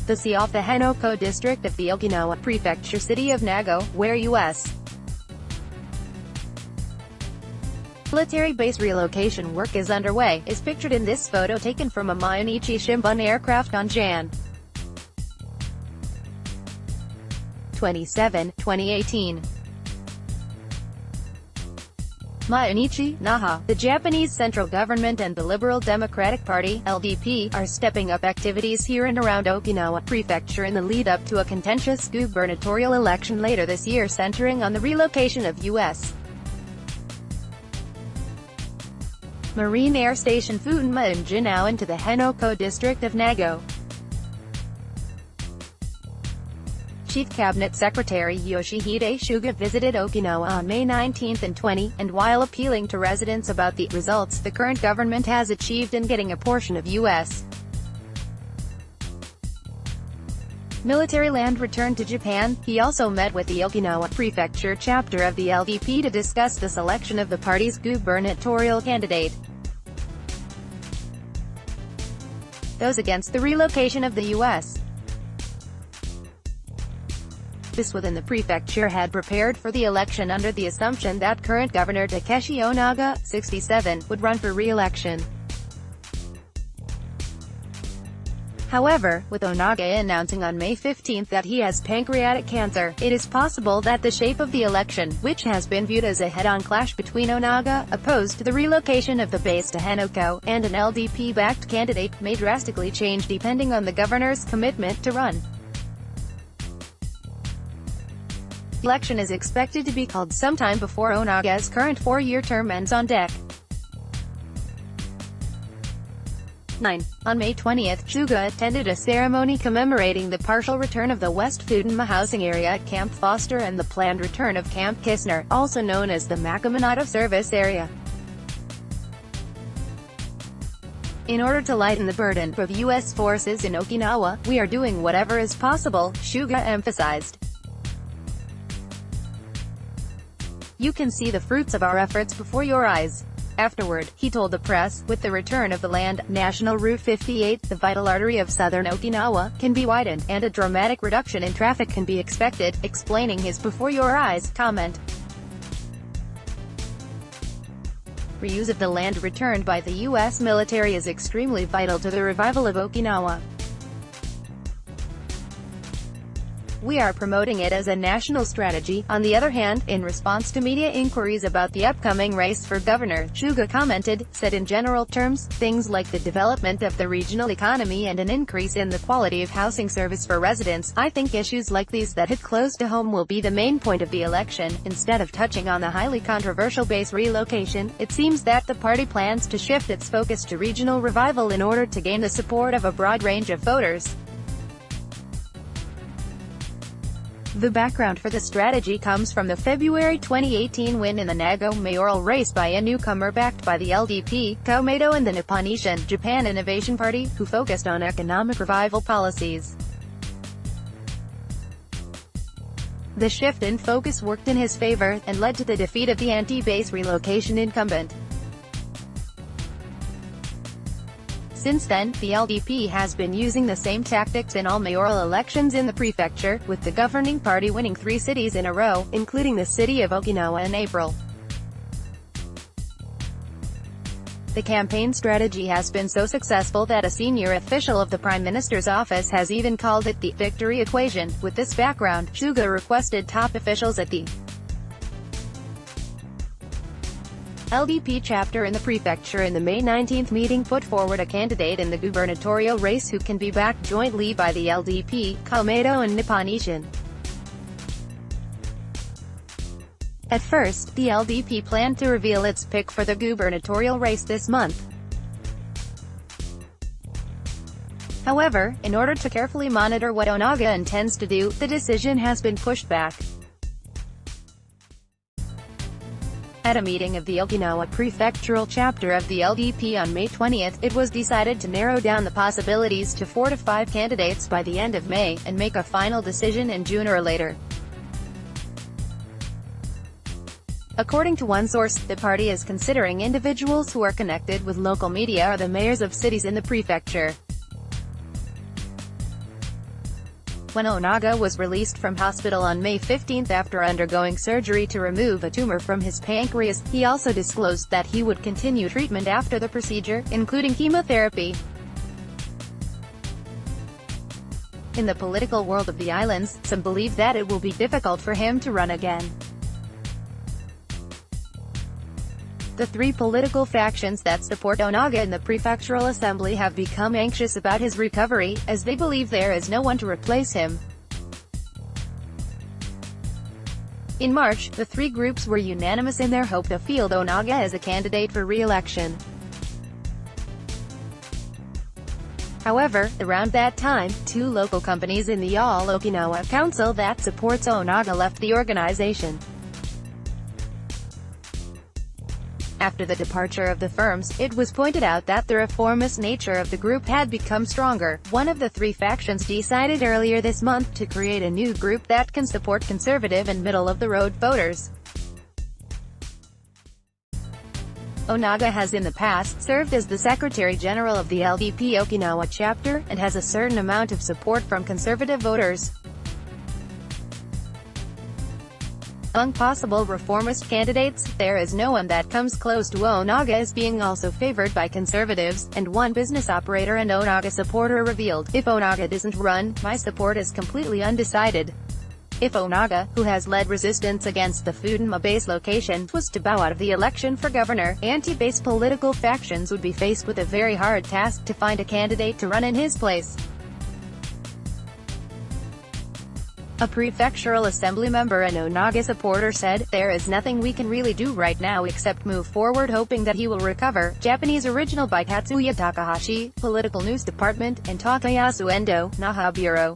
the seat of the Henoko district of the Okinawa Prefecture city of Nago, where U.S. military base relocation work is underway, is pictured in this photo taken from a Mainichi Shimbun aircraft on Jan. 27, 2018. Mainichi, NAHA, the Japanese central government and the Liberal Democratic Party, LDP, are stepping up activities here and around Okinawa Prefecture in the lead-up to a contentious gubernatorial election later this year centering on the relocation of U.S. Marine Air Station Futenma in Okinawa into the Henoko district of Nago. Chief Cabinet Secretary Yoshihide Suga visited Okinawa on May 19 and 20, and while appealing to residents about the results the current government has achieved in getting a portion of U.S. military land returned to Japan, he also met with the Okinawa Prefecture chapter of the LDP to discuss the selection of the party's gubernatorial candidate. Those against the relocation of the U.S. This within the prefecture had prepared for the election under the assumption that current Governor Takeshi Onaga, 67, would run for re-election. However, with Onaga announcing on May 15 that he has pancreatic cancer, it is possible that the shape of the election, which has been viewed as a head-on clash between Onaga, opposed to the relocation of the base to Henoko, and an LDP-backed candidate, may drastically change depending on the governor's commitment to run. The election is expected to be called sometime before Onaga's current four-year term ends on deck. 9. On May 20, Suga attended a ceremony commemorating the partial return of the West Futenma housing area at Camp Foster and the planned return of Camp Kistner, also known as the Makamon out-of-service area. In order to lighten the burden of U.S. forces in Okinawa, we are doing whatever is possible, Suga emphasized. You can see the fruits of our efforts before your eyes. Afterward, he told the press, with the return of the land, National Route 58, the vital artery of southern Okinawa, can be widened, and a dramatic reduction in traffic can be expected, explaining his before-your-eyes comment. Reuse of the land returned by the U.S. military is extremely vital to the revival of Okinawa. We are promoting it as a national strategy. On the other hand, in response to media inquiries about the upcoming race for governor, Suga commented, said in general terms, things like the development of the regional economy and an increase in the quality of housing service for residents, I think issues like these that hit close to home will be the main point of the election. Instead of touching on the highly controversial base relocation, it seems that the party plans to shift its focus to regional revival in order to gain the support of a broad range of voters. The background for the strategy comes from the February 2018 win in the Nago mayoral race by a newcomer backed by the LDP, Komeito and the Nipponishin Japan Innovation Party, who focused on economic revival policies. The shift in focus worked in his favor, and led to the defeat of the anti-base relocation incumbent. Since then, the LDP has been using the same tactics in all mayoral elections in the prefecture, with the governing party winning 3 cities in a row, including the city of Okinawa in April. The campaign strategy has been so successful that a senior official of the Prime Minister's office has even called it the victory equation. With this background, Suga requested top officials at the LDP chapter in the prefecture in the May 19 meeting put forward a candidate in the gubernatorial race who can be backed jointly by the LDP, Komeito and Nipponishin. At first, the LDP planned to reveal its pick for the gubernatorial race this month. However, in order to carefully monitor what Onaga intends to do, the decision has been pushed back. At a meeting of the Okinawa Prefectural chapter of the LDP on May 20, it was decided to narrow down the possibilities to 4 to 5 candidates by the end of May, and make a final decision in June or later. According to one source, the party is considering individuals who are connected with local media or the mayors of cities in the prefecture. When Onaga was released from hospital on May 15 after undergoing surgery to remove a tumor from his pancreas, he also disclosed that he would continue treatment after the procedure, including chemotherapy. In the political world of the islands, some believe that it will be difficult for him to run again. The three political factions that support Onaga in the prefectural assembly have become anxious about his recovery, as they believe there is no one to replace him. In March, the three groups were unanimous in their hope to field Onaga as a candidate for re-election. However, around that time, two local companies in the All-Okinawa Council that supports Onaga left the organization. After the departure of the firms, it was pointed out that the reformist nature of the group had become stronger. One of the three factions decided earlier this month to create a new group that can support conservative and middle-of-the-road voters. Onaga has in the past served as the Secretary General of the LDP Okinawa chapter, and has a certain amount of support from conservative voters. Among possible reformist candidates, there is no one that comes close to Onaga as being also favored by conservatives, and one business operator and Onaga supporter revealed, "If Onaga doesn't run, my support is completely undecided." If Onaga, who has led resistance against the Futenma base location, was to bow out of the election for governor, anti-base political factions would be faced with a very hard task to find a candidate to run in his place. A prefectural assembly member and Onaga supporter said, "There is nothing we can really do right now except move forward hoping that he will recover." Japanese original by Tatsuya Takahashi, Political News Department, and Takayasu Endo, NAHA Bureau.